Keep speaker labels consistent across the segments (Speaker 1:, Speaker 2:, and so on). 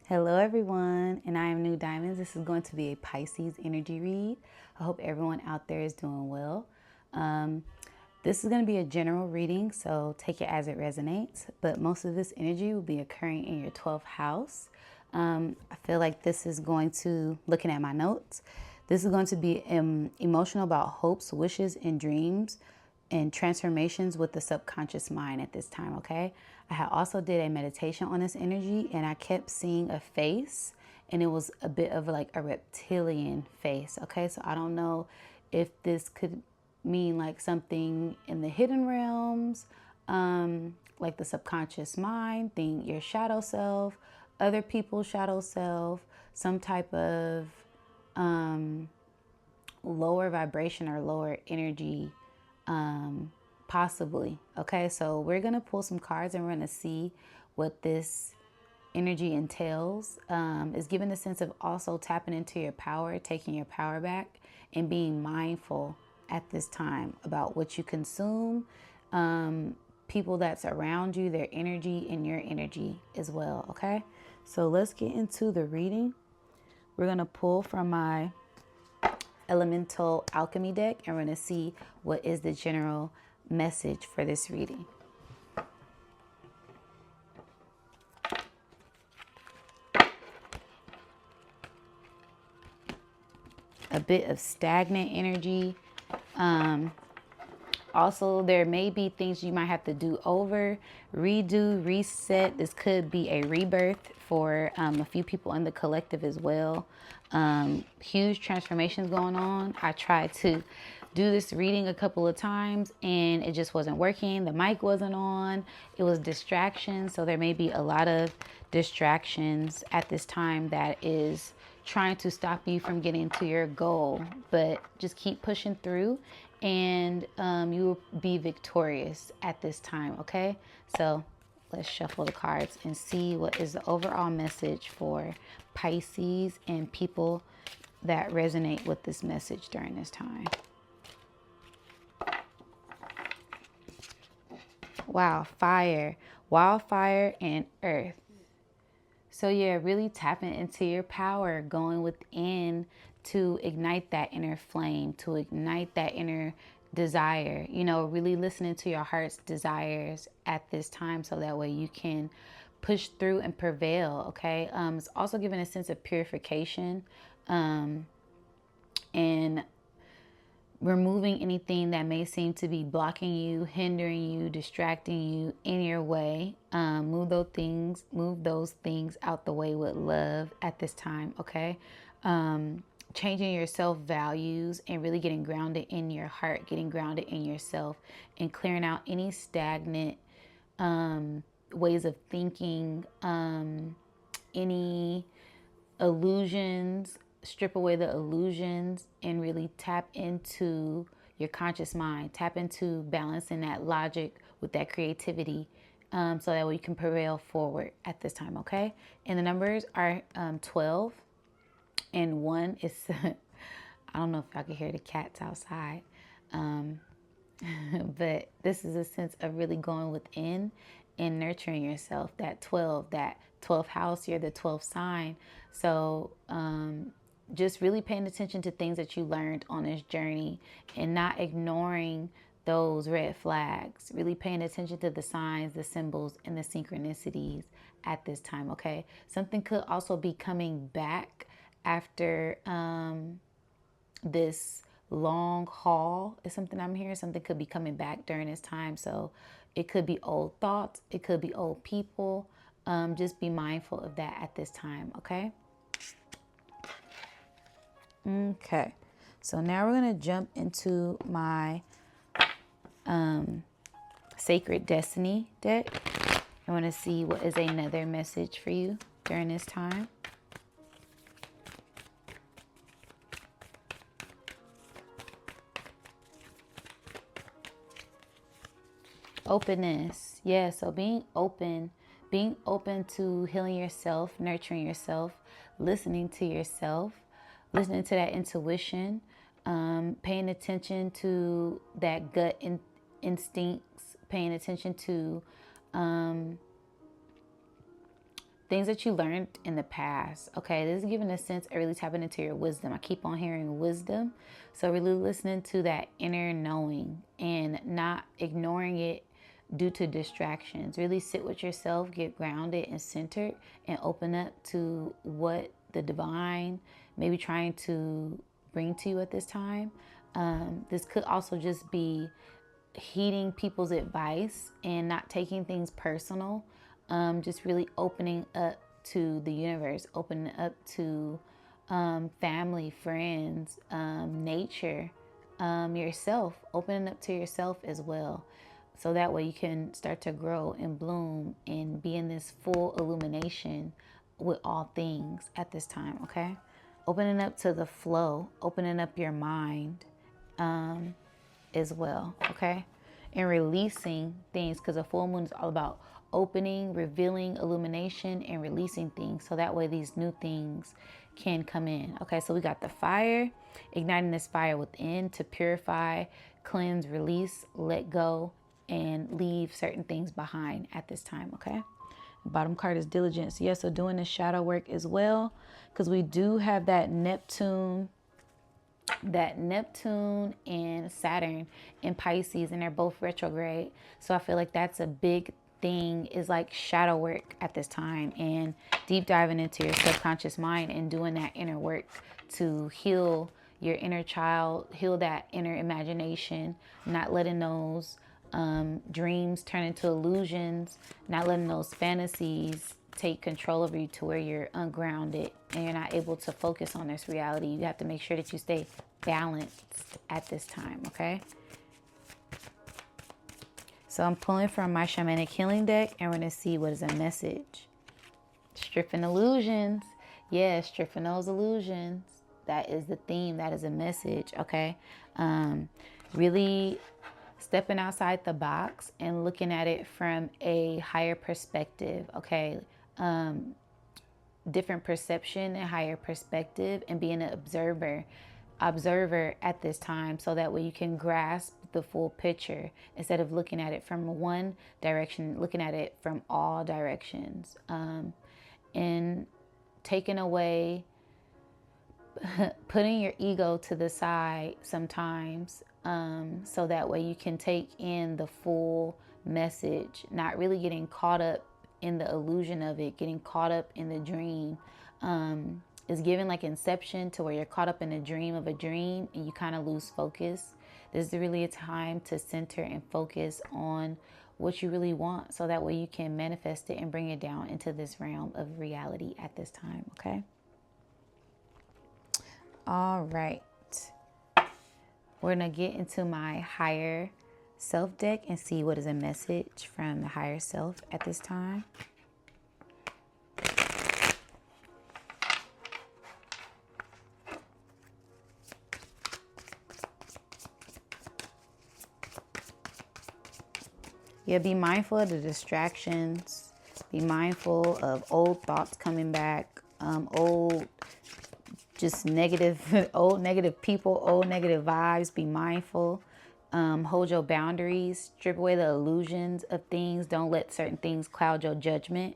Speaker 1: Hello everyone, and I am Nudiamonds. This is going to be a Pisces energy read. I hope everyone out there is doing well. This is going to be a general reading, so take it as it resonates, but most of this energy will be occurring in your 12th house. I feel like this is going to, looking at my notes, this is going to be emotional about hopes, wishes, and dreams and transformations with the subconscious mind at this time, okay? I had also did a meditation on this energy, and I kept seeing a face, and it was a bit of like a reptilian face, okay? So I don't know if this could mean like something in the hidden realms, like the subconscious mind, your shadow self, other people's shadow self, some type of lower vibration or lower energy, possibly. Okay, so we're gonna pull some cards and we're gonna see what this energy entails. Is given the sense of also tapping into your power, taking your power back, and being mindful at this time about what you consume, people that's around you, their energy, and your energy as well. Okay, so let's get into the reading. We're gonna pull from my elemental alchemy deck, and we're going to see what is the general message for this reading. A bit of stagnant energy. Also, there may be things you might have to do over, redo, reset. This could be a rebirth for a few people in the collective as well. Huge transformations going on. I tried to do this reading a couple of times and it just wasn't working. The mic wasn't on. It was distractions. So there may be a lot of distractions at this time that is trying to stop you from getting to your goal. But just keep pushing through, and you will be victorious at this time, okay? So let's shuffle the cards and see what is the overall message for Pisces and people that resonate with this message during this time. Wow, fire, wildfire, and earth. So yeah, really tapping into your power, going within to ignite that inner flame, to ignite that inner desire, really listening to your heart's desires at this time so that way you can push through and prevail, okay? It's also giving a sense of purification, and removing anything that may seem to be blocking you, hindering you, distracting you in your way. Move those things out the way with love at this time, okay? Changing your self-values and really getting grounded in your heart, getting grounded in yourself, and clearing out any stagnant ways of thinking, any illusions. Strip away the illusions and really tap into your conscious mind. Tap into balancing that logic with that creativity, so that way you can prevail forward at this time, okay? And the numbers are 12 and 1 is, I don't know if y'all can hear the cats outside, but this is a sense of really going within and nurturing yourself. That 12th house, you're the 12th sign. So just really paying attention to things that you learned on this journey and not ignoring those red flags. Really paying attention to the signs, the symbols, and the synchronicities at this time, okay? Something could also be coming back after this long haul is something I'm hearing. Something could be coming back during this time. So it could be old thoughts. It could be old people. Just be mindful of that at this time, okay? Okay, so now we're going to jump into my Sacred Destiny deck. I want to see what is another message for you during this time. Openness. Yeah, so being open to healing yourself, nurturing yourself, listening to yourself, listening to that intuition, paying attention to that gut instincts, paying attention to things that you learned in the past. Okay, this is giving a sense of really tapping into your wisdom. I keep on hearing wisdom. So really listening to that inner knowing and not ignoring it due to distractions. Really sit with yourself, get grounded and centered, and open up to what the divine may be trying to bring to you at this time. This could also just be heeding people's advice and not taking things personal. Just really opening up to the universe, opening up to family, friends, nature, yourself, opening up to yourself as well. So that way you can start to grow and bloom and be in this full illumination with all things at this time, okay? Opening up to the flow, opening up your mind as well, okay? And releasing things, because a full moon is all about opening, revealing, illumination, and releasing things. So that way these new things can come in. Okay, so we got the fire, igniting this fire within to purify, cleanse, release, let go, and leave certain things behind at this time, okay? The bottom card is diligence. Yeah, so doing the shadow work as well, because we do have that Neptune and Saturn in Pisces, and they're both retrograde. So I feel like that's a big thing, is like shadow work at this time, and deep diving into your subconscious mind and doing that inner work to heal your inner child, heal that inner imagination, not letting those dreams turn into illusions, not letting those fantasies take control over you to where you're ungrounded and you're not able to focus on this reality. You have to make sure that you stay balanced at this time, okay? So I'm pulling from my shamanic healing deck, and we're going to see what is a message. Stripping illusions. Yeah, stripping those illusions. That is the theme. That is a message, okay? Really stepping outside the box and looking at it from a higher perspective, okay? Different perception and higher perspective, and being an observer at this time, so that way you can grasp the full picture instead of looking at it from one direction, looking at it from all directions, and taking away, putting your ego to the side sometimes, so that way you can take in the full message, not really getting caught up in the illusion of it, getting caught up in the dream. Is given like Inception, to where you're caught up in a dream of a dream and you kind of lose focus. This is really a time to center and focus on what you really want, so that way you can manifest it and bring it down into this realm of reality at this time, okay? All right. We're going to get into my higher self deck and see what is a message from the higher self at this time. Yeah, be mindful of the distractions. Be mindful of old thoughts coming back, old, just negative, old negative people, old negative vibes. Be mindful. Hold your boundaries. Strip away the illusions of things. Don't let certain things cloud your judgment.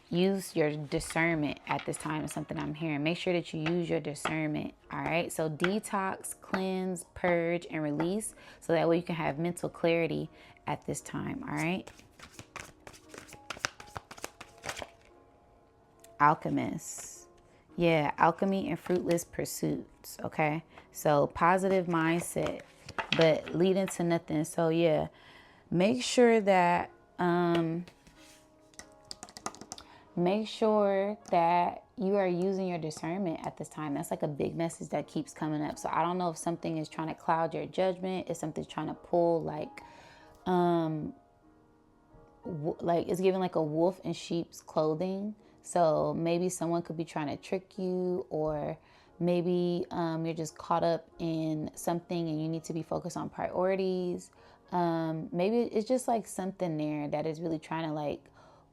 Speaker 1: Use your discernment at this time is something I'm hearing. Make sure that you use your discernment. All right. So detox, cleanse, purge, and release. So that way you can have mental clarity at this time. All right. Alchemist. Yeah. Alchemy and fruitless pursuits. Okay. So positive mindset, but leading to nothing. So yeah, make sure that, you are using your discernment at this time. That's like a big message that keeps coming up. So I don't know if something is trying to cloud your judgment, if something's trying to pull like it's giving like a wolf in sheep's clothing. So maybe someone could be trying to trick you, or maybe you're just caught up in something and you need to be focused on priorities. Maybe it's just like something there that is really trying to like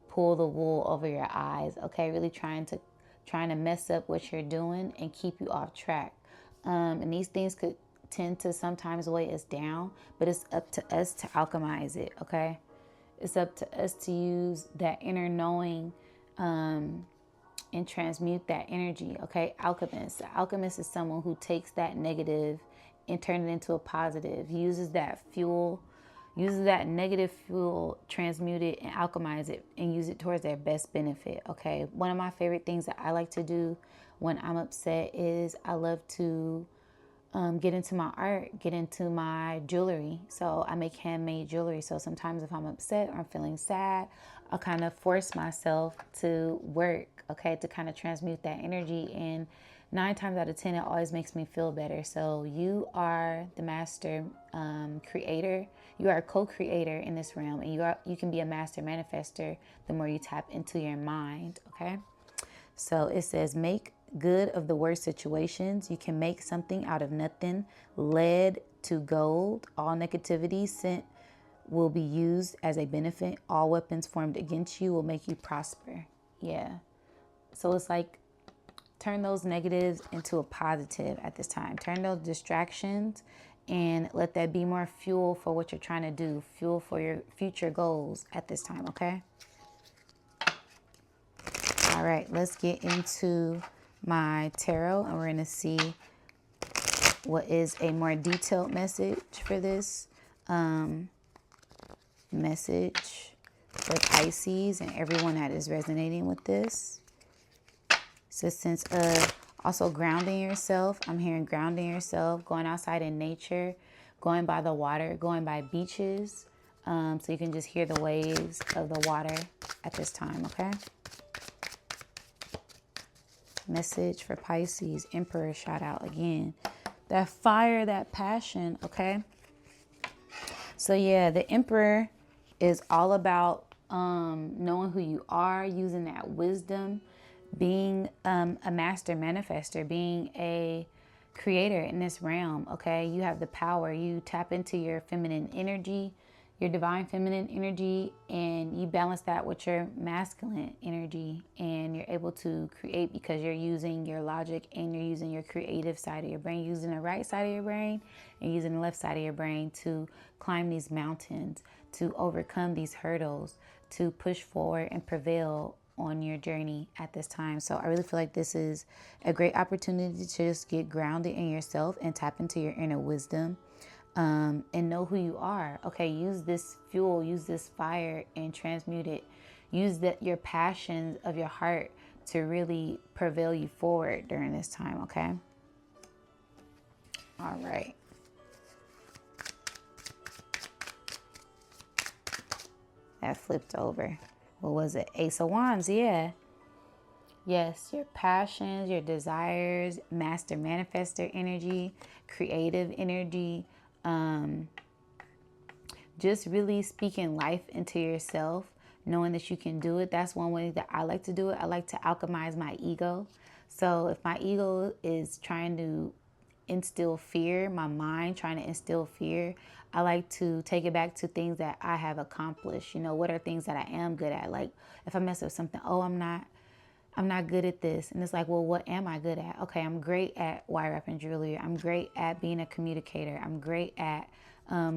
Speaker 1: pull the wool over your eyes, okay? Really trying to mess up what you're doing and keep you off track. And these things could tend to sometimes weigh us down, but it's up to us to alchemize it, okay? It's up to us to use that inner knowing and transmute that energy. Okay, alchemist. The alchemist is someone who takes that negative and turn it into a positive. Uses that fuel, uses that negative fuel, transmute it and alchemize it and use it towards their best benefit. Okay, one of my favorite things that I like to do when I'm upset is I love to get into my art, get into my jewelry. So I make handmade jewelry. So sometimes if I'm upset or I'm feeling sad, I'll kind of force myself to work, okay, to kind of transmute that energy. And 9 times out of 10, it always makes me feel better. So you are the master creator. You are a co-creator in this realm, and you can be a master manifester the more you tap into your mind, okay? So it says, make good of the worst situations. You can make something out of nothing. Lead to gold. All negativity sent will be used as a benefit. All weapons formed against you will make you prosper. Yeah. So it's like, turn those negatives into a positive at this time. Turn those distractions and let that be more fuel for what you're trying to do. Fuel for your future goals at this time, okay? All right, let's get into my tarot, and we're going to see what is a more detailed message for this message for Pisces and everyone that is resonating with this. It's a sense of also grounding yourself. I'm hearing grounding yourself, going outside in nature, going by the water, going by beaches, so you can just hear the waves of the water at this time, okay? Message for Pisces, Emperor shout out again. That fire, that passion, okay? So yeah, the Emperor is all about knowing who you are, using that wisdom, being a master manifester, being a creator in this realm, okay? You have the power. You tap into your feminine energy, your divine feminine energy, and you balance that with your masculine energy, and you're able to create because you're using your logic and you're using your creative side of your brain, using the right side of your brain and using the left side of your brain to climb these mountains, to overcome these hurdles, to push forward and prevail on your journey at this time. So I really feel like this is a great opportunity to just get grounded in yourself and tap into your inner wisdom. And know who you are. Okay, use this fuel, use this fire and transmute it. Use your passions of your heart to really prevail you forward during this time, okay? All right. That flipped over. What was it? Ace of Wands, yeah. Yes, your passions, your desires, master manifester energy, creative energy, just really speaking life into yourself, knowing that you can do it. That's one way that I like to do it. I like to alchemize my ego. So if my ego is trying to instill fear, my mind trying to instill fear, I like to take it back to things that I have accomplished. You know, what are things that I am good at? Like if I mess up something, oh, I'm not good at this. And it's like, well, what am I good at? Okay, I'm great at wire wrapping jewelry. I'm great at being a communicator. I'm great at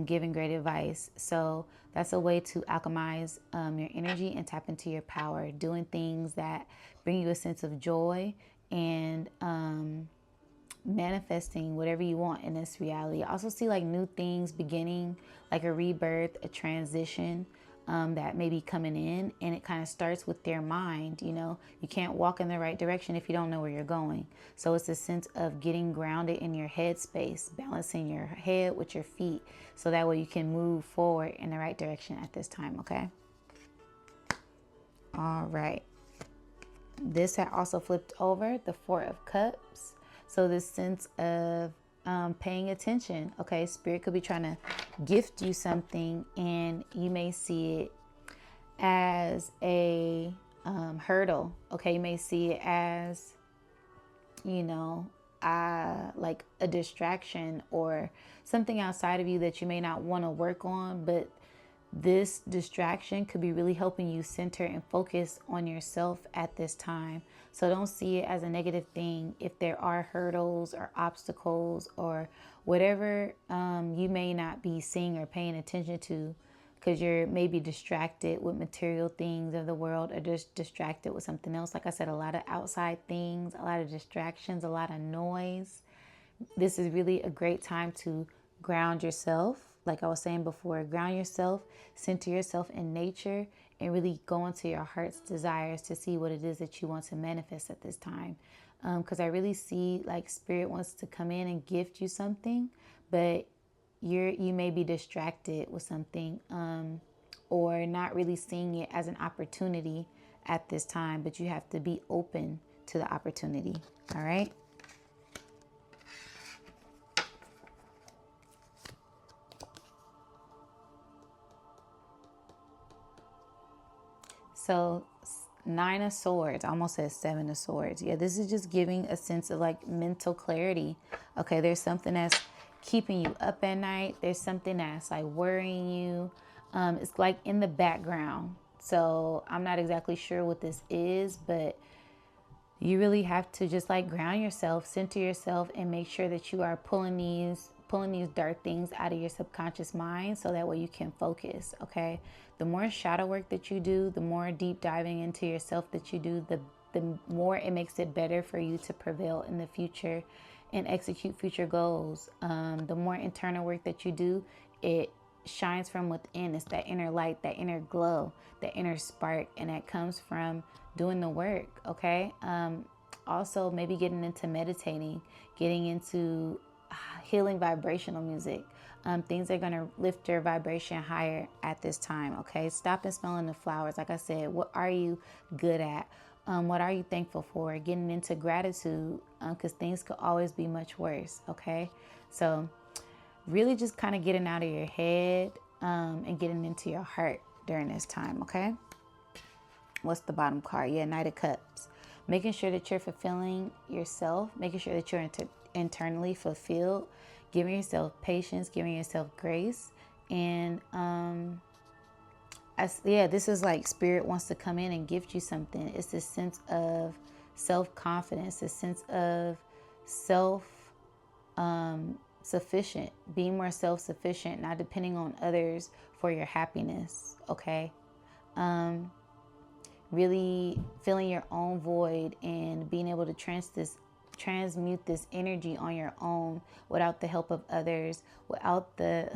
Speaker 1: giving great advice. So that's a way to alchemize your energy and tap into your power, doing things that bring you a sense of joy and manifesting whatever you want in this reality. I also see like new things beginning, like a rebirth, a transition that may be coming in, and it kind of starts with their mind. You know, you can't walk in the right direction if you don't know where you're going. So it's a sense of getting grounded in your head space, balancing your head with your feet, so that way you can move forward in the right direction at this time, okay? All right. This had also flipped over, the Four of Cups. So this sense of paying attention, okay? Spirit could be trying to gift you something, and you may see it as a hurdle, okay? You may see it as, you know, like a distraction or something outside of you that you may not want to work on, but this distraction could be really helping you center and focus on yourself at this time. So don't see it as a negative thing if there are hurdles or obstacles or whatever you may not be seeing or paying attention to because you're maybe distracted with material things of the world, or just distracted with something else. Like I said, a lot of outside things, a lot of distractions, a lot of noise. This is really a great time to ground yourself. Like I was saying before, ground yourself, center yourself in nature, and really go into your heart's desires to see what it is that you want to manifest at this time. Because I really see like Spirit wants to come in and gift you something, but you may be distracted with something, or not really seeing it as an opportunity at this time, but you have to be open to the opportunity. All right. So 9 of Swords, I almost said 7 of Swords. Yeah, this is just giving a sense of like mental clarity. Okay, there's something that's keeping you up at night. There's something that's like worrying you. It's like in the background. So I'm not exactly sure what this is, but you really have to just like ground yourself, center yourself, and make sure that you are pulling these dark things out of your subconscious mind, so that way you can focus. Okay, the more shadow work that you do, the more deep diving into yourself that you do, the more it makes it better for you to prevail in the future and execute future goals. The more internal work that you do, it shines from within. It's that inner light, that inner glow, that inner spark, and that comes from doing the work. Okay. Also maybe getting into meditating, getting into healing vibrational music. Things that are going to lift your vibration higher at this time. Okay, stop and smelling the flowers. Like I said, what are you good at? What are you thankful for? Getting into gratitude, because things could always be much worse. Okay, so really just kind of getting out of your head, and getting into your heart during this time. Okay, what's the bottom card? Yeah, Knight of Cups. Making sure that you're fulfilling yourself, making sure that you're internally fulfilled, giving yourself patience, giving yourself grace. And this is like Spirit wants to come in and gift you something. It's this sense of self-confidence, this sense of sufficient, being more self-sufficient, not depending on others for your happiness. Okay. Really feeling your own void and being able to transmute this energy on your own without the help of others, without the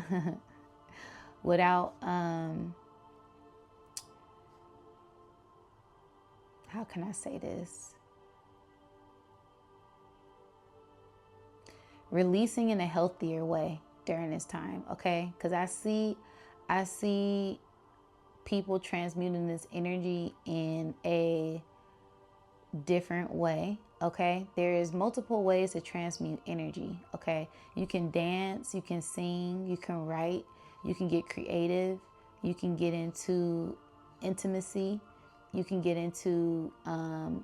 Speaker 1: how can I say this? Releasing in a healthier way during this time. Okay, because I see people transmuting this energy in a different way. Okay, there is multiple ways to transmute energy. Okay, you can dance, you can sing, you can write, you can get creative, you can get into intimacy, you can get into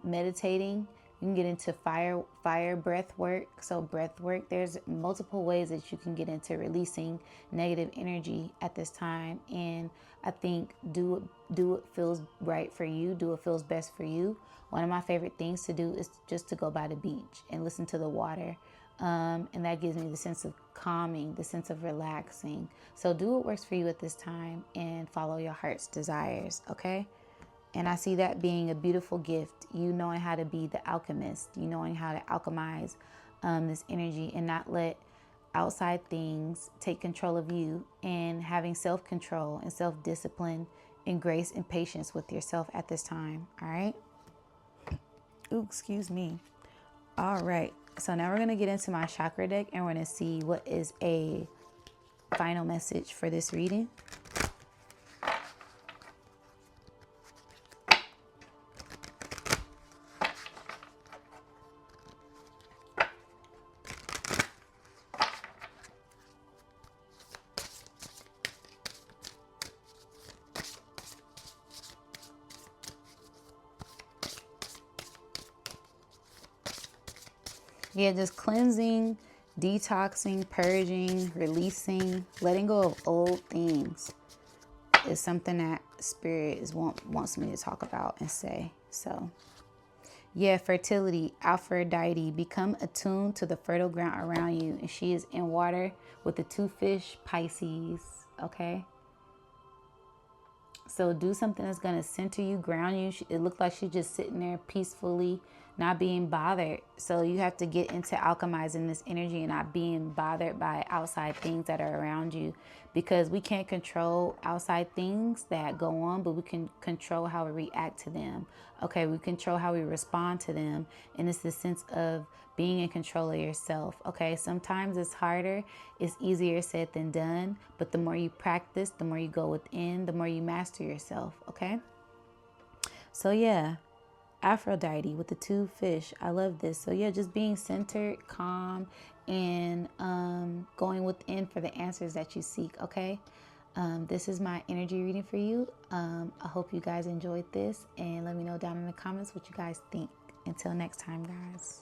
Speaker 1: meditating, you can get into fire breath work. So breath work, there's multiple ways that you can get into releasing negative energy at this time. And I think do what feels right for you, do what feels best for you. One of my favorite things to do is just to go by the beach and listen to the water. And that gives me the sense of calming, the sense of relaxing. So do what works for you at this time and follow your heart's desires. Okay. And I see that being a beautiful gift. You knowing how to be the alchemist, you knowing how to alchemize this energy and not let outside things take control of you, and having self-control and self-discipline and grace and patience with yourself at this time. All right. Ooh, excuse me. All right. So now we're going to get into my chakra deck, and we're going to see what is a final message for this reading. Yeah, just cleansing, detoxing, purging, releasing, letting go of old things is something that Spirit wants me to talk about and say. So, yeah, fertility, Aphrodite, become attuned to the fertile ground around you. And she is in water with the 2 fish, Pisces, okay? So do something that's going to center you, ground you. It looked like she's just sitting there peacefully, not being bothered. So you have to get into alchemizing this energy and not being bothered by outside things that are around you, because we can't control outside things that go on, but we can control how we react to them. Okay, we control how we respond to them. And it's the sense of being in control of yourself. Okay, sometimes it's harder, it's easier said than done, but the more you practice, the more you go within, the more you master yourself. Okay, so yeah, Aphrodite with the 2 fish. I love this. So yeah, just being centered, calm, and going within for the answers that you seek. Okay, this is my energy reading for you. I hope you guys enjoyed this, and let me know down in the comments what you guys think. Until next time, guys.